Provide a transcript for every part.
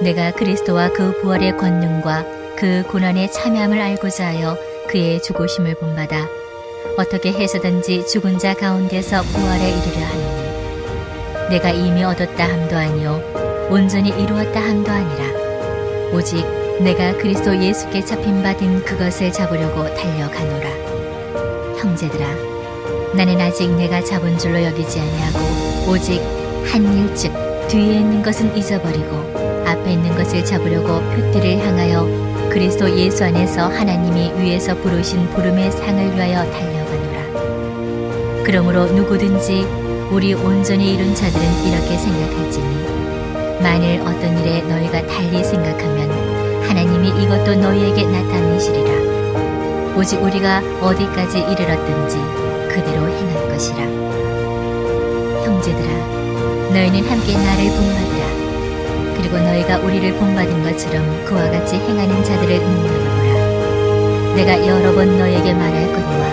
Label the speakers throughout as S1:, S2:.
S1: 내가 그리스도와 그 부활의 권능과 그 고난의 참여함을 알고자 하여 그의 죽으심을 본받아 어떻게 해서든지 죽은 자 가운데서 부활에 이르려 하노니 내가 이미 얻었다 함도 아니요 온전히 이루었다 함도 아니라 오직 내가 그리스도 예수께 잡힌받은 그것을 잡으려고 달려가노라. 형제들아, 나는 아직 내가 잡은 줄로 여기지 아니하고 오직 한 일 즉 뒤에 있는 것은 잊어버리고 앞에 있는 것을 잡으려고 표대를 향하여 그리스도 예수 안에서 하나님이 위에서 부르신 부름의 상을 위하여 달려가노라. 그러므로 누구든지 우리 온전히 이룬 자들은 이렇게 생각할지니 만일 어떤 일에 너희가 달리 생각하면 하나님이 이것도 너희에게 나타내시리라. 오직 우리가 어디까지 이르렀든지 그대로 행할 것이라. 형제들아, 너희는 함께 나를 본받으라. 그리고 너희가 우리를 본받은 것처럼 그와 같이 행하는 자들을 눈여겨보라. 내가 여러 번 너희에게 말할거니와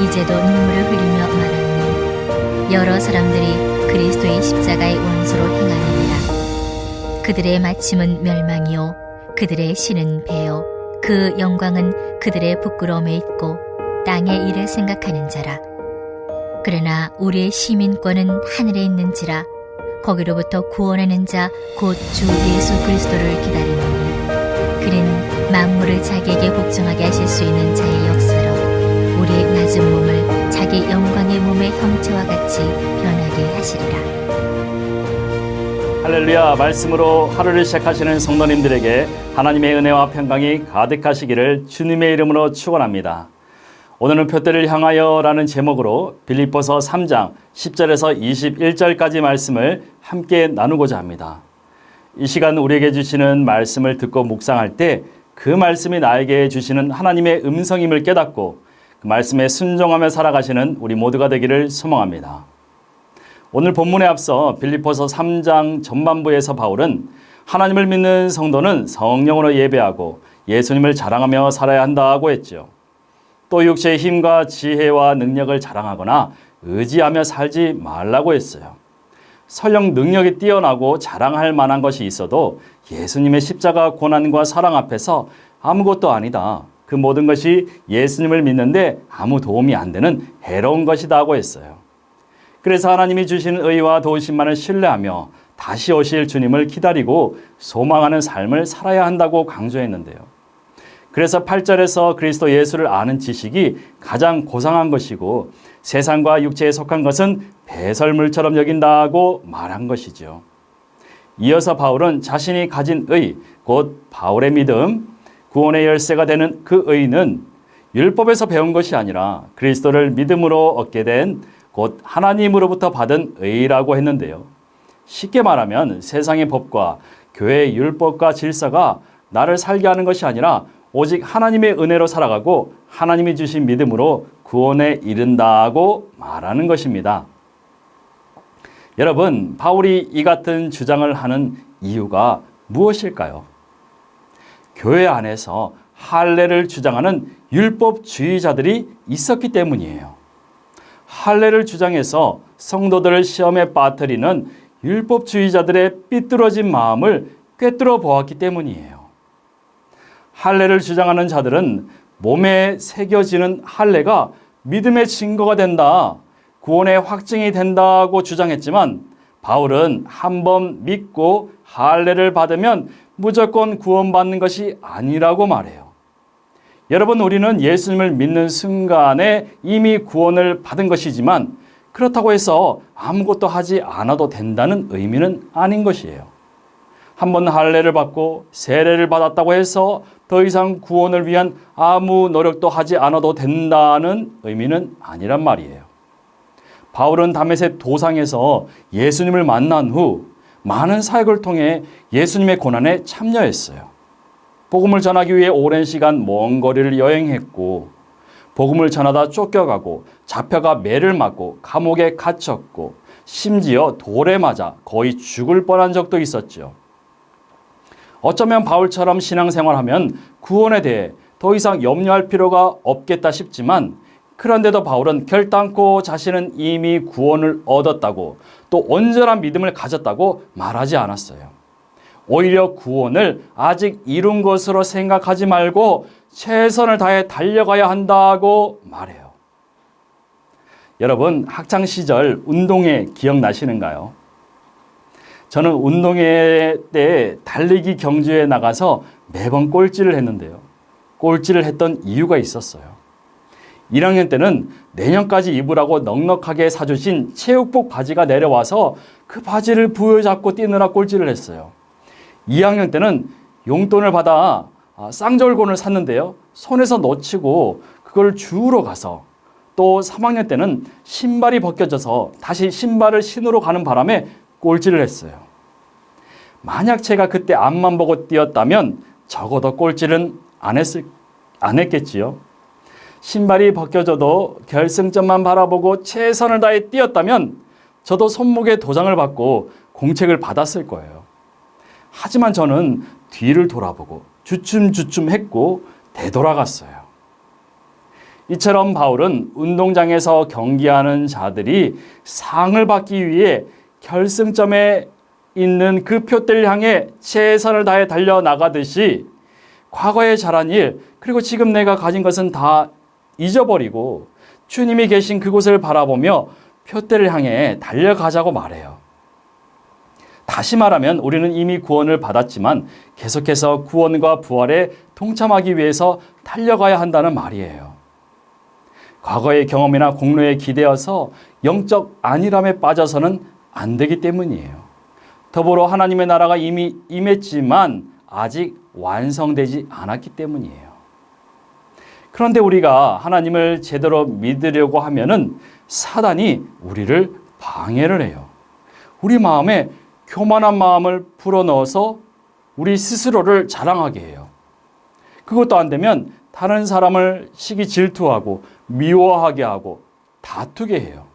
S1: 이제도 눈물을 흘리며 말하노니 여러 사람들이 그리스도의 십자가의 원수로 행하느니라. 그들의 마침은 멸망이요 그들의 신은 배요 그 영광은 그들의 부끄러움에 있고 땅의 일을 생각하는 자라. 그러나 우리의 시민권은 하늘에 있는지라 거기로부터 구원하는 자 곧 주 예수 그리스도를 기다리노니 그는 만물을 자기에게 복종하게 하실 수 있는 자의 영광의 몸의 형체와 같이 변하게 하시리라.
S2: 할렐루야. 말씀으로 하루를 시작하시는 성도님들에게 하나님의 은혜와 평강이 가득하시기를 주님의 이름으로 축원합니다. 오늘은 표대를 향하여 라는 제목으로 빌립보서 3장 10절에서 21절까지 말씀을 함께 나누고자 합니다. 이 시간 우리에게 주시는 말씀을 듣고 묵상할 때 그 말씀이 나에게 주시는 하나님의 음성임을 깨닫고 그 말씀에 순종하며 살아가시는 우리 모두가 되기를 소망합니다. 오늘 본문에 앞서 빌립보서 3장 전반부에서 바울은 하나님을 믿는 성도는 성령으로 예배하고 예수님을 자랑하며 살아야 한다고 했죠. 또 육체의 힘과 지혜와 능력을 자랑하거나 의지하며 살지 말라고 했어요. 설령 능력이 뛰어나고 자랑할 만한 것이 있어도 예수님의 십자가 고난과 사랑 앞에서 아무것도 아니다. 그 모든 것이 예수님을 믿는데 아무 도움이 안 되는 해로운 것이다고 했어요. 그래서 하나님이 주신 의와 도우심만을 신뢰하며 다시 오실 주님을 기다리고 소망하는 삶을 살아야 한다고 강조했는데요. 그래서 8절에서 그리스도 예수를 아는 지식이 가장 고상한 것이고 세상과 육체에 속한 것은 배설물처럼 여긴다고 말한 것이죠. 이어서 바울은 자신이 가진 의, 곧 바울의 믿음, 구원의 열쇠가 되는 그 의는 율법에서 배운 것이 아니라 그리스도를 믿음으로 얻게 된 곧 하나님으로부터 받은 의라고 했는데요. 쉽게 말하면 세상의 법과 교회의 율법과 질서가 나를 살게 하는 것이 아니라 오직 하나님의 은혜로 살아가고 하나님이 주신 믿음으로 구원에 이른다고 말하는 것입니다. 여러분, 바울이 이 같은 주장을 하는 이유가 무엇일까요? 교회 안에서 할례를 주장하는 율법주의자들이 있었기 때문이에요. 할례를 주장해서 성도들을 시험에 빠뜨리는 율법주의자들의 삐뚤어진 마음을 꿰뚫어 보았기 때문이에요. 할례를 주장하는 자들은 몸에 새겨지는 할례가 믿음의 증거가 된다, 구원의 확증이 된다고 주장했지만 바울은 한번 믿고 할례를 받으면 무조건 구원받는 것이 아니라고 말해요. 여러분, 우리는 예수님을 믿는 순간에 이미 구원을 받은 것이지만 그렇다고 해서 아무것도 하지 않아도 된다는 의미는 아닌 것이에요. 한번 할례를 받고 세례를 받았다고 해서 더 이상 구원을 위한 아무 노력도 하지 않아도 된다는 의미는 아니란 말이에요. 바울은 다메섹 도상에서 예수님을 만난 후 많은 사역을 통해 예수님의 고난에 참여했어요. 복음을 전하기 위해 오랜 시간 먼 거리를 여행했고 복음을 전하다 쫓겨가고 잡혀가 매를 맞고 감옥에 갇혔고 심지어 돌에 맞아 거의 죽을 뻔한 적도 있었죠. 어쩌면 바울처럼 신앙생활하면 구원에 대해 더 이상 염려할 필요가 없겠다 싶지만 그런데도 바울은 결단코 자신은 이미 구원을 얻었다고 또 온전한 믿음을 가졌다고 말하지 않았어요. 오히려 구원을 아직 이룬 것으로 생각하지 말고 최선을 다해 달려가야 한다고 말해요. 여러분, 학창시절 운동회 기억나시는가요? 저는 운동회 때 달리기 경주에 나가서 매번 꼴찌를 했는데요. 꼴찌를 했던 이유가 있었어요. 1학년 때는 내년까지 입으라고 넉넉하게 사주신 체육복 바지가 내려와서 그 바지를 부여잡고 뛰느라 꼴찌를 했어요. 2학년 때는 용돈을 받아 쌍절곤을 샀는데요. 손에서 놓치고 그걸 주우러 가서 또 3학년 때는 신발이 벗겨져서 다시 신발을 신으러 가는 바람에 꼴찌를 했어요. 만약 제가 그때 앞만 보고 뛰었다면 적어도 꼴찌는 안 했겠지요. 신발이 벗겨져도 결승점만 바라보고 최선을 다해 뛰었다면 저도 손목에 도장을 받고 공책을 받았을 거예요. 하지만 저는 뒤를 돌아보고 주춤주춤했고 되돌아갔어요. 이처럼 바울은 운동장에서 경기하는 자들이 상을 받기 위해 결승점에 있는 그 표대를 향해 최선을 다해 달려나가듯이 과거에 잘한 일, 그리고 지금 내가 가진 것은 다 잊어버리고 주님이 계신 그곳을 바라보며 표대를 향해 달려가자고 말해요. 다시 말하면 우리는 이미 구원을 받았지만 계속해서 구원과 부활에 동참하기 위해서 달려가야 한다는 말이에요. 과거의 경험이나 공로에 기대어서 영적 안일함에 빠져서는 안 되기 때문이에요. 더불어 하나님의 나라가 이미 임했지만 아직 완성되지 않았기 때문이에요. 그런데 우리가 하나님을 제대로 믿으려고 하면은 사단이 우리를 방해를 해요. 우리 마음에 교만한 마음을 불어넣어서 우리 스스로를 자랑하게 해요. 그것도 안 되면 다른 사람을 시기 질투하고 미워하게 하고 다투게 해요.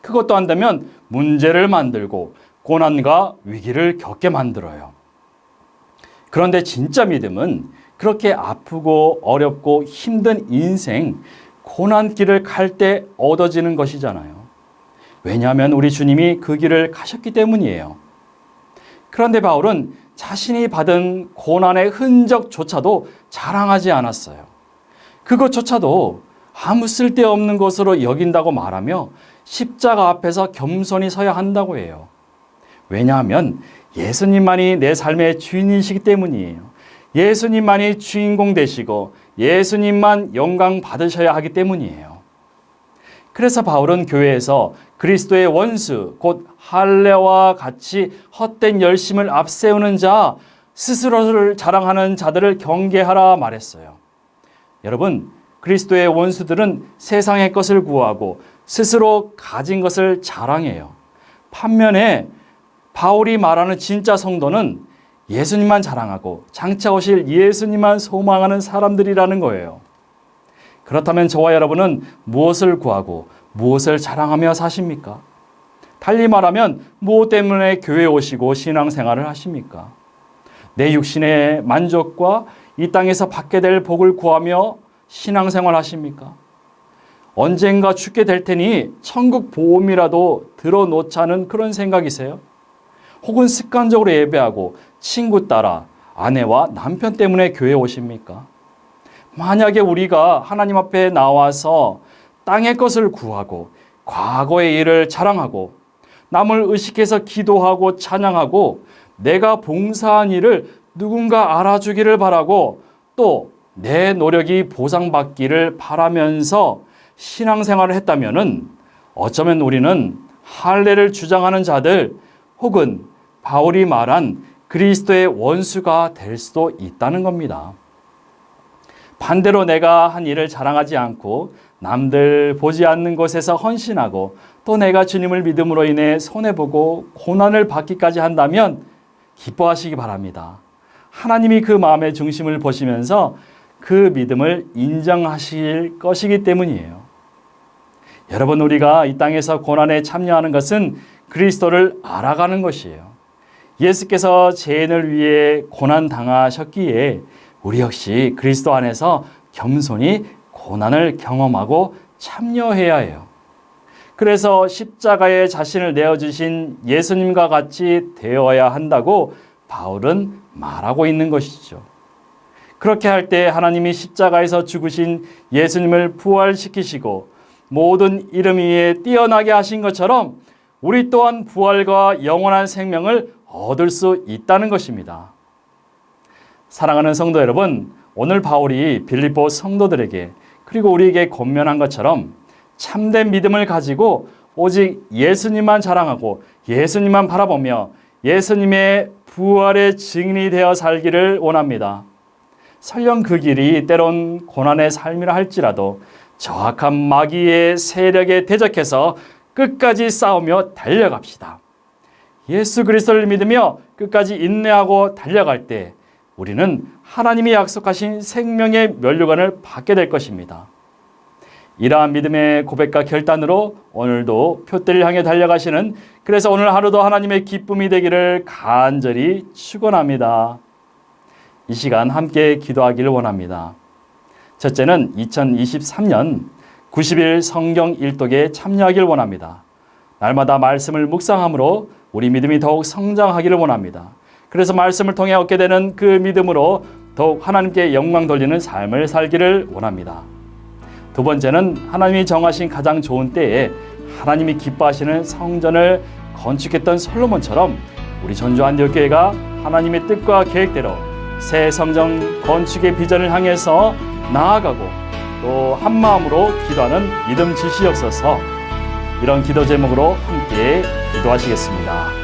S2: 그것도 안 되면 문제를 만들고 고난과 위기를 겪게 만들어요. 그런데 진짜 믿음은 그렇게 아프고 어렵고 힘든 인생, 고난길을 갈 때 얻어지는 것이잖아요. 왜냐하면 우리 주님이 그 길을 가셨기 때문이에요. 그런데 바울은 자신이 받은 고난의 흔적조차도 자랑하지 않았어요. 그것조차도 아무 쓸데없는 것으로 여긴다고 말하며 십자가 앞에서 겸손히 서야 한다고 해요. 왜냐하면 예수님만이 내 삶의 주인이시기 때문이에요. 예수님만이 주인공 되시고 예수님만 영광 받으셔야 하기 때문이에요. 그래서 바울은 교회에서 그리스도의 원수, 곧 할례와 같이 헛된 열심을 앞세우는 자, 스스로를 자랑하는 자들을 경계하라 말했어요. 여러분, 그리스도의 원수들은 세상의 것을 구하고 스스로 가진 것을 자랑해요. 반면에 바울이 말하는 진짜 성도는 예수님만 자랑하고 장차 오실 예수님만 소망하는 사람들이라는 거예요. 그렇다면 저와 여러분은 무엇을 구하고 무엇을 자랑하며 사십니까? 달리 말하면 무엇 때문에 교회에 오시고 신앙생활을 하십니까? 내 육신의 만족과 이 땅에서 받게 될 복을 구하며 신앙생활 하십니까? 언젠가 죽게 될 테니 천국 보험이라도 들어놓자는 그런 생각이세요? 혹은 습관적으로 예배하고 친구 따라 아내와 남편 때문에 교회에 오십니까? 만약에 우리가 하나님 앞에 나와서 땅의 것을 구하고 과거의 일을 자랑하고 남을 의식해서 기도하고 찬양하고 내가 봉사한 일을 누군가 알아주기를 바라고 또 내 노력이 보상받기를 바라면서 신앙생활을 했다면은 어쩌면 우리는 할례를 주장하는 자들 혹은 바울이 말한 그리스도의 원수가 될 수도 있다는 겁니다. 반대로 내가 한 일을 자랑하지 않고 남들 보지 않는 곳에서 헌신하고 또 내가 주님을 믿음으로 인해 손해보고 고난을 받기까지 한다면 기뻐하시기 바랍니다. 하나님이 그 마음의 중심을 보시면서 그 믿음을 인정하실 것이기 때문이에요. 여러분, 우리가 이 땅에서 고난에 참여하는 것은 그리스도를 알아가는 것이에요. 예수께서 죄인을 위해 고난 당하셨기에 우리 역시 그리스도 안에서 겸손히 고난을 경험하고 참여해야 해요. 그래서 십자가에 자신을 내어주신 예수님과 같이 되어야 한다고 바울은 말하고 있는 것이죠. 그렇게 할 때 하나님이 십자가에서 죽으신 예수님을 부활시키시고 모든 이름 위에 뛰어나게 하신 것처럼 우리 또한 부활과 영원한 생명을 얻을 수 있다는 것입니다. 사랑하는 성도 여러분, 오늘 바울이 빌립보 성도들에게 그리고 우리에게 권면한 것처럼 참된 믿음을 가지고 오직 예수님만 자랑하고 예수님만 바라보며 예수님의 부활의 증인이 되어 살기를 원합니다. 설령 그 길이 때론 고난의 삶이라 할지라도 정확한 마귀의 세력에 대적해서 끝까지 싸우며 달려갑시다. 예수 그리스도를 믿으며 끝까지 인내하고 달려갈 때 우리는 하나님이 약속하신 생명의 면류관을 받게 될 것입니다. 이러한 믿음의 고백과 결단으로 오늘도 표대를 향해 달려가시는, 그래서 오늘 하루도 하나님의 기쁨이 되기를 간절히 축원합니다. 이 시간 함께 기도하기를 원합니다. 첫째는 2023년 90일 성경 일독에 참여하기를 원합니다. 날마다 말씀을 묵상함으로 우리 믿음이 더욱 성장하기를 원합니다. 그래서 말씀을 통해 얻게 되는 그 믿음으로 더욱 하나님께 영광 돌리는 삶을 살기를 원합니다. 두 번째는 하나님이 정하신 가장 좋은 때에 하나님이 기뻐하시는 성전을 건축했던 솔로몬처럼 우리 전주 안디옥교회가 하나님의 뜻과 계획대로 새 성전 건축의 비전을 향해서 나아가고 또 한마음으로 기도하는 믿음 주시옵소서. 이런 기도 제목으로 함께 기도하시겠습니다.